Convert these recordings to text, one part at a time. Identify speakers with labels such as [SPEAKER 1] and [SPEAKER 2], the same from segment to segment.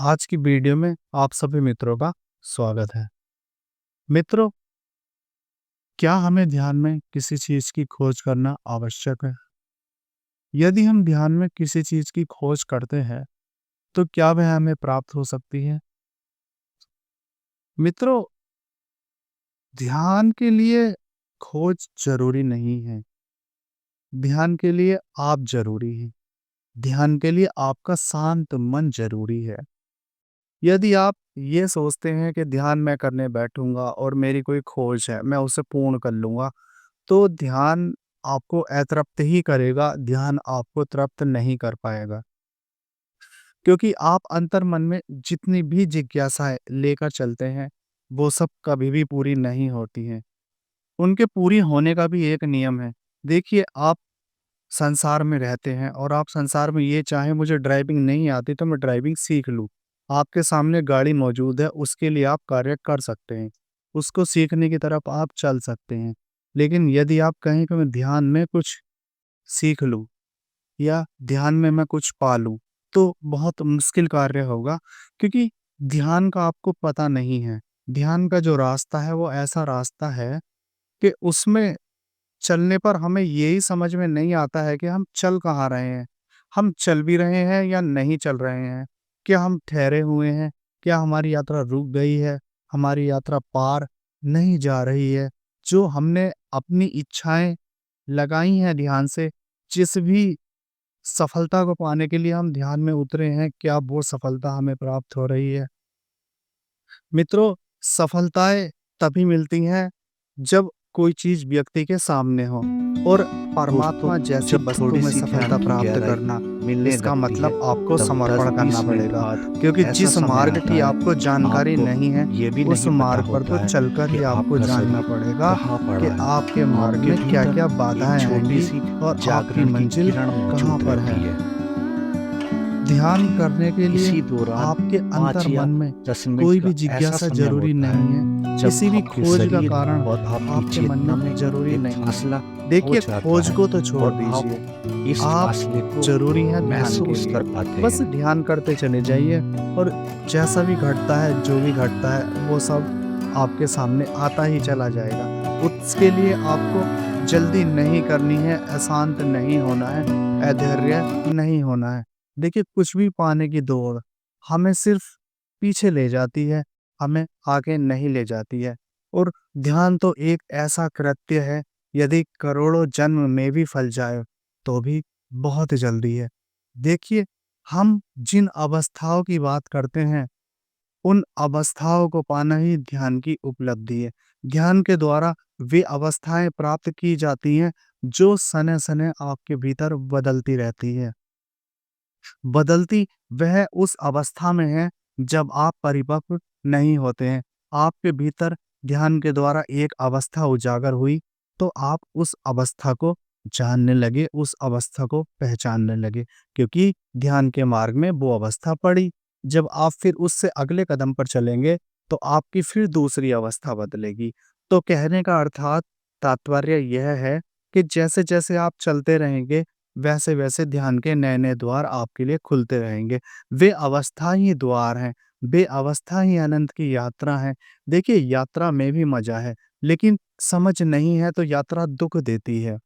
[SPEAKER 1] आज की वीडियो में आप सभी मित्रों का स्वागत है। मित्रों, क्या हमें ध्यान में किसी चीज की खोज करना आवश्यक है? यदि हम ध्यान में किसी चीज की खोज करते हैं, तो क्या वह हमें प्राप्त हो सकती है? मित्रों, ध्यान के लिए खोज जरूरी नहीं है। ध्यान के लिए आप जरूरी हैं। ध्यान के लिए आपका शांत मन जरूरी है। यदि आप ये सोचते हैं कि ध्यान मैं करने बैठूंगा और मेरी कोई खोज है, मैं उसे पूर्ण कर लूंगा, तो ध्यान आपको अतृप्त ही करेगा, ध्यान आपको तृप्त नहीं कर पाएगा। क्योंकि आप अंतर्मन में जितनी भी जिज्ञासाएँ लेकर चलते हैं, वो सब कभी भी पूरी नहीं होती हैं। उनके पूरी होने का भी एक नियम है। देखिए, आप संसार में रहते हैं और आप संसार में ये चाहें मुझे ड्राइविंग नहीं आती तो मैं ड्राइविंग सीख लूँ। आपके सामने गाड़ी मौजूद है, उसके लिए आप कार्य कर सकते हैं। उसको सीखने की तरफ आप चल सकते हैं। लेकिन यदि आप कहें कि मैं ध्यान में कुछ सीख लूँ या ध्यान में मैं कुछ पा लूँ, तो बहुत मुश्किल कार्य होगा, क्योंकि ध्यान का आपको पता नहीं है। ध्यान का जो रास्ता है वो ऐसा रास्ता है कि उसमें चलने पर हमें यही समझ में नहीं आता है कि हम चल कहाँ रहे हैं। हम चल भी रहे हैं या नहीं चल रहे हैं? क्या हम ठहरे हुए हैं? क्या हमारी यात्रा रुक गई है? हमारी यात्रा पार नहीं जा रही है? जो हमने अपनी इच्छाएँ लगाई हैं ध्यान से, जिस भी सफलता को पाने के लिए हम ध्यान में उतरे हैं, क्या वो सफलता हमें प्राप्त हो रही है? मित्रों, सफलताएँ तभी मिलती हैं जब कोई चीज़ व्यक्ति के सामने हो, और
[SPEAKER 2] दोस्तों,
[SPEAKER 1] परमात्मा जैसी
[SPEAKER 2] जब
[SPEAKER 1] वस्तु में
[SPEAKER 2] थोड़ी-सी ध्यान
[SPEAKER 1] सफलता
[SPEAKER 2] की
[SPEAKER 1] प्राप्त
[SPEAKER 2] गहराई
[SPEAKER 1] करना,
[SPEAKER 2] मिलने
[SPEAKER 1] इसका
[SPEAKER 2] लगती है,
[SPEAKER 1] मतलब आपको
[SPEAKER 2] तब
[SPEAKER 1] समर्पण करना
[SPEAKER 2] 10-20 मिनट
[SPEAKER 1] पड़ेगा।
[SPEAKER 2] बाद
[SPEAKER 1] क्योंकि
[SPEAKER 2] ऐसा
[SPEAKER 1] जिस
[SPEAKER 2] समय
[SPEAKER 1] मार्ग
[SPEAKER 2] आता
[SPEAKER 1] की
[SPEAKER 2] है,
[SPEAKER 1] आपको जानकारी
[SPEAKER 2] आपको
[SPEAKER 1] नहीं है,
[SPEAKER 2] ये भी
[SPEAKER 1] उस
[SPEAKER 2] नहीं पता
[SPEAKER 1] मार्ग पर
[SPEAKER 2] होता
[SPEAKER 1] तो
[SPEAKER 2] है
[SPEAKER 1] चलकर
[SPEAKER 2] कि
[SPEAKER 1] ही आपको
[SPEAKER 2] आपका
[SPEAKER 1] जानना
[SPEAKER 2] शरीर
[SPEAKER 1] पड़ेगा
[SPEAKER 2] कहाँ
[SPEAKER 1] कि
[SPEAKER 2] पड़ा है।
[SPEAKER 1] आपके मार्ग
[SPEAKER 2] आपके
[SPEAKER 1] में
[SPEAKER 2] भीतर
[SPEAKER 1] क्या-क्या
[SPEAKER 2] एक
[SPEAKER 1] बाधाएँ आएँगी
[SPEAKER 2] छोटी-सी
[SPEAKER 1] और आपकी
[SPEAKER 2] जागरण की
[SPEAKER 1] मंजिल
[SPEAKER 2] किरण
[SPEAKER 1] कहाँ
[SPEAKER 2] मौजूद
[SPEAKER 1] पर
[SPEAKER 2] रहती
[SPEAKER 1] है।
[SPEAKER 2] है।
[SPEAKER 1] ध्यान करने के लिए
[SPEAKER 2] इसी दौरान
[SPEAKER 1] आपके
[SPEAKER 2] 5 या
[SPEAKER 1] अंतर्मन में
[SPEAKER 2] 10 मिनट
[SPEAKER 1] कोई
[SPEAKER 2] का
[SPEAKER 1] भी
[SPEAKER 2] ऐसा
[SPEAKER 1] जिज्ञासा
[SPEAKER 2] समय
[SPEAKER 1] जरूरी
[SPEAKER 2] होता
[SPEAKER 1] नहीं है।
[SPEAKER 2] है, जब
[SPEAKER 1] किसी भी
[SPEAKER 2] आपके
[SPEAKER 1] खोज का
[SPEAKER 2] शरीर
[SPEAKER 1] कारण
[SPEAKER 2] और आपकी
[SPEAKER 1] आपके मन
[SPEAKER 2] चेतना
[SPEAKER 1] में
[SPEAKER 2] में
[SPEAKER 1] जरूरी
[SPEAKER 2] एक
[SPEAKER 1] नहीं है।
[SPEAKER 2] फासला हो
[SPEAKER 1] देखिए,
[SPEAKER 2] जाता
[SPEAKER 1] खोज
[SPEAKER 2] है
[SPEAKER 1] को तो छोड़
[SPEAKER 2] और आप
[SPEAKER 1] दीजिए।
[SPEAKER 2] इस
[SPEAKER 1] आप
[SPEAKER 2] फासले को
[SPEAKER 1] जरूरी है ध्यान के
[SPEAKER 2] महसूस
[SPEAKER 1] लिए।
[SPEAKER 2] कर पाते
[SPEAKER 1] बस
[SPEAKER 2] हैं।
[SPEAKER 1] ध्यान करते चले जाइए, और जैसा भी घटता है, जो भी घटता है, वो सब आपके सामने आता ही चला जाएगा। उसके लिए आपको जल्दी नहीं करनी है, अशांत नहीं होना है, अधैर्य नहीं होना है। देखिए, कुछ भी पाने की दौड़ हमें सिर्फ पीछे ले जाती है, हमें आगे नहीं ले जाती है। और ध्यान तो एक ऐसा कृत्य है, यदि करोड़ों जन्म में भी फल जाए, तो भी बहुत जल्दी है। देखिए, हम जिन अवस्थाओं की बात करते हैं, उन अवस्थाओं को पाना ही ध्यान की उपलब्धि है। ध्यान के द्वारा वे अवस्थाएँ प्राप्त की जाती हैं, जो सने-सने आपके भीतर बदलती रहती है। बदलती वह उस अवस्था में है जब आप परिपक्व नहीं होते हैं। आपके भीतर ध्यान के द्वारा एक अवस्था उजागर हुई, तो आप उस अवस्था को जानने लगे, उस अवस्था को पहचानने लगे, क्योंकि ध्यान के मार्ग में वो अवस्था पड़ी। जब आप फिर उससे अगले कदम पर चलेंगे, तो आपकी फिर दूसरी अवस्था बदलेगी। तो कहने का अर्थात तात्पर्य यह है कि जैसे-जैसे आप चलते रहेंगे, वैसे-वैसे ध्यान के नए-नए द्वार आपके लिए खुलते रहेंगे। वे अवस्था ही द्वार हैं, वे अवस्था ही अनंत की यात्रा है। देखिए, यात्रा में भी मज़ा है, लेकिन समझ नहीं है तो यात्रा दुःख देती है।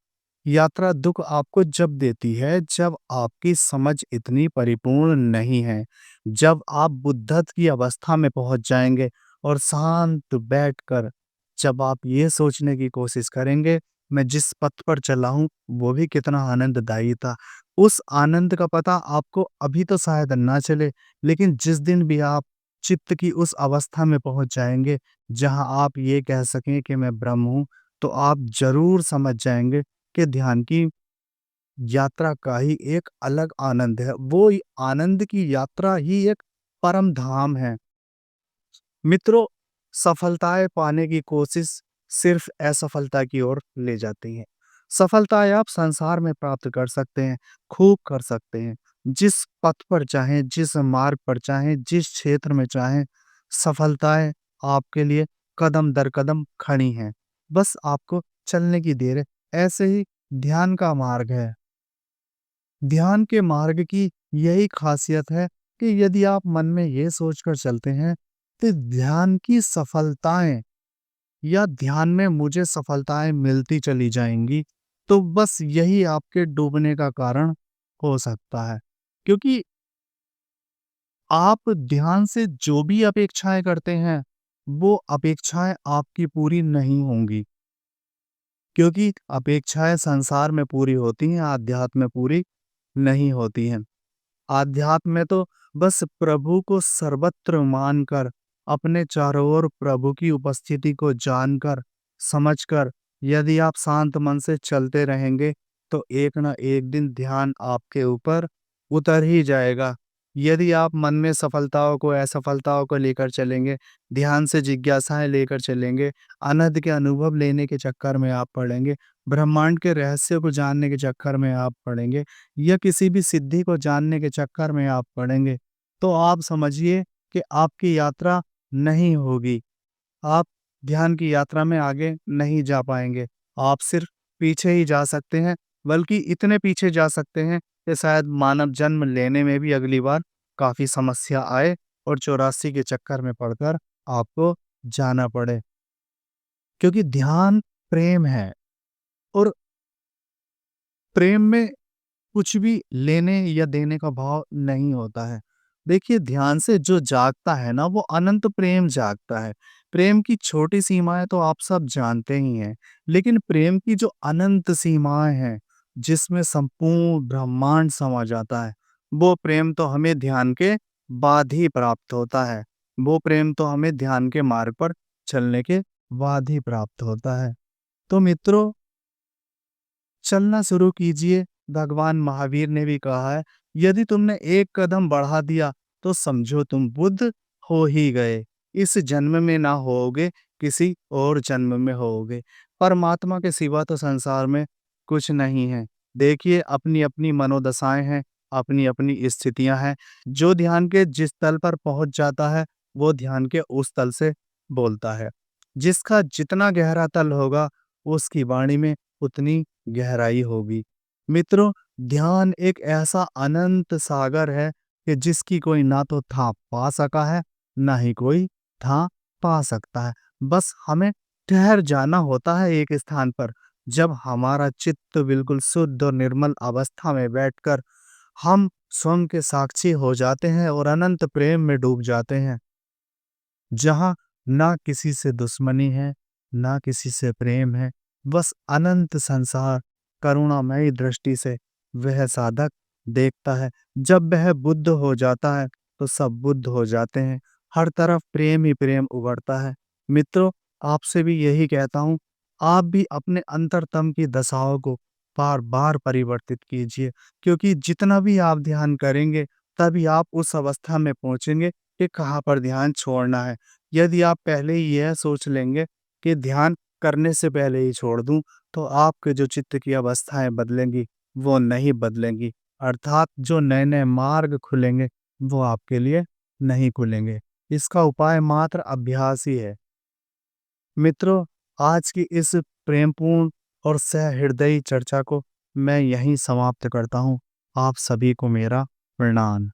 [SPEAKER 1] यात्रा दुःख आपको जब देती है, जब आपकी समझ इतनी परिपूर्ण नहीं है। जब आप बुद्धत्व की अवस्था में पहुँच जाएँगे और शांत बैठकर जब आप ये सोचने की कोशिश करेंगे, मैं जिस पथ पर चला हूँ, वो भी कितना आनंददायी था। उस आनंद का पता आपको अभी तो शायद ना चले, लेकिन जिस दिन भी आप चित्त की उस अवस्था में पहुँच जाएँगे, जहाँ आप ये कह सकें कि मैं ब्रह्म हूँ, तो आप ज़रूर समझ जाएँगे कि ध्यान की यात्रा का ही एक अलग आनंद है। वो आनंद की यात्रा ही एक परम धाम है। मित्रों, सफलताएँ पाने की कोशिश सिर्फ असफलता की ओर ले जाती है। सफलताएँ आप संसार में प्राप्त कर सकते हैं, खूब कर सकते हैं। जिस पथ पर चाहें, जिस मार्ग पर चाहें, जिस क्षेत्र में चाहें, सफलताएँ आपके लिए कदम दर कदम खड़ी हैं। बस आपको चलने की देर है। ऐसे ही ध्यान का मार्ग है। ध्यान के मार्ग की यही खासियत है कि यदि आप मन में ये सोचकर चलते हैं कि ध्यान की सफलताएँ या ध्यान में मुझे सफलताएँ मिलती चली जाएँगी, तो बस यही आपके डूबने का कारण हो सकता है। क्योंकि आप ध्यान से जो भी अपेक्षाएँ करते हैं, वो अपेक्षाएँ आपकी पूरी नहीं होंगी। क्योंकि अपेक्षाएँ संसार में पूरी होती हैं, आध्यात्म में पूरी नहीं होती हैं। आध्यात्म में तो बस प्रभु को सर्वत्र मानकर, अपने चारों ओर प्रभु की उपस्थिति को जानकर, समझकर, यदि आप शांत मन से चलते रहेंगे, तो एक ना एक दिन ध्यान आपके ऊपर उतर ही जाएगा। यदि आप मन में सफलताओं को, असफलताओं को लेकर चलेंगे, ध्यान से जिज्ञासाएँ लेकर चलेंगे, अनहद के अनुभव लेने के चक्कर में आप पड़ेंगे, ब्रह्मांड के रहस्य को जानने के चक्कर में आप पड़ेंगे, या किसी भी सिद्धि को जानने के चक्कर में आप पड़ेंगे, तो आप समझिए कि आपकी यात्रा नहीं होगी। आप ध्यान की यात्रा में आगे नहीं जा पाएँगे। आप सिर्फ़ पीछे ही जा सकते हैं, बल्कि इतने पीछे जा सकते हैं कि शायद मानव जन्म लेने में भी अगली बार काफ़ी समस्या आए और 84 के चक्कर में पड़कर आपको जाना पड़े। क्योंकि ध्यान प्रेम है, और प्रेम में कुछ भी लेने या देने का भाव नहीं होता है। देखिए, ध्यान से जो जागता है ना, वो अनंत प्रेम जागता है। प्रेम की छोटी सीमाएँ तो आप सब जानते ही हैं, लेकिन प्रेम की जो अनंत सीमाएँ हैं, जिसमें संपूर्ण ब्रह्मांड समा जाता है, वो प्रेम तो हमें ध्यान के बाद ही प्राप्त होता है। वो प्रेम तो हमें ध्यान के मार्ग पर चलने के बाद ही प्राप्त होता है। तो मित्रों, चलना शुरू कीजिए। भगवान महावीर ने भी कहा है, यदि तुमने एक कदम बढ़ा दिया तो समझो तुम बुद्ध हो ही गए। इस जन्म में ना होोगे, किसी और जन्म में होोगे। परमात्मा के सिवा तो संसार में कुछ नहीं है। देखिए, अपनी अपनी मनोदशाएं हैं, अपनी अपनी स्थितियां हैं। जो ध्यान के जिस तल पर पहुंच जाता है, वो ध्यान के उस तल से बोलता है। जिसका जितना गहरा तल होगा, उसकी वाणी में उतनी गहराई होगी। मित्रों, ध्यान एक ऐसा अनंत सागर है कि जिसकी कोई ना तो था पा सका है, ना ही कोई था पा सकता है। बस हमें ठहर जाना होता है एक स्थान पर। जब हमारा चित्त बिल्कुल शुद्ध और निर्मल अवस्था में बैठकर हम स्वयं के साक्षी हो जाते हैं और अनंत प्रेम में डूब जाते हैं, जहाँ ना किसी से दुश्मनी है, ना किसी से प्रेम है, बस अनंत संसार करुणामयी दृष्टि से वह साधक देखता है। जब वह बुद्ध हो जाता है, तो सब बुद्ध हो जाते हैं। हर तरफ प्रेम ही प्रेम उभरता है। मित्रों, आपसे भी यही कहता हूँ, आप भी अपने अंतरतम की दशाओं को बार-बार परिवर्तित कीजिए, क्योंकि जितना भी आप ध्यान करेंगे, तभी आप उस अवस्था में पहुँचेंगे कि कहाँ पर ध्यान छोड़ना है। यदि आप पहले ही यह सोच लेंगे कि ध्यान करने से पहले ही छोड़ दूँ, तो आपके जो चित्त की अवस्थाएँ बदलेंगी, वो नहीं बदलेंगी। अर्थात जो नए-नए मार्ग खुलेंगे, वो आपके लिए नहीं खुलेंगे। इसका उपाय मात्र अभ्यास ही है। मित्रों, आज की इस प्रेमपूर्ण और सहृदयी चर्चा को मैं यहीं समाप्त करता हूँ। आप सभी को मेरा प्रणाम।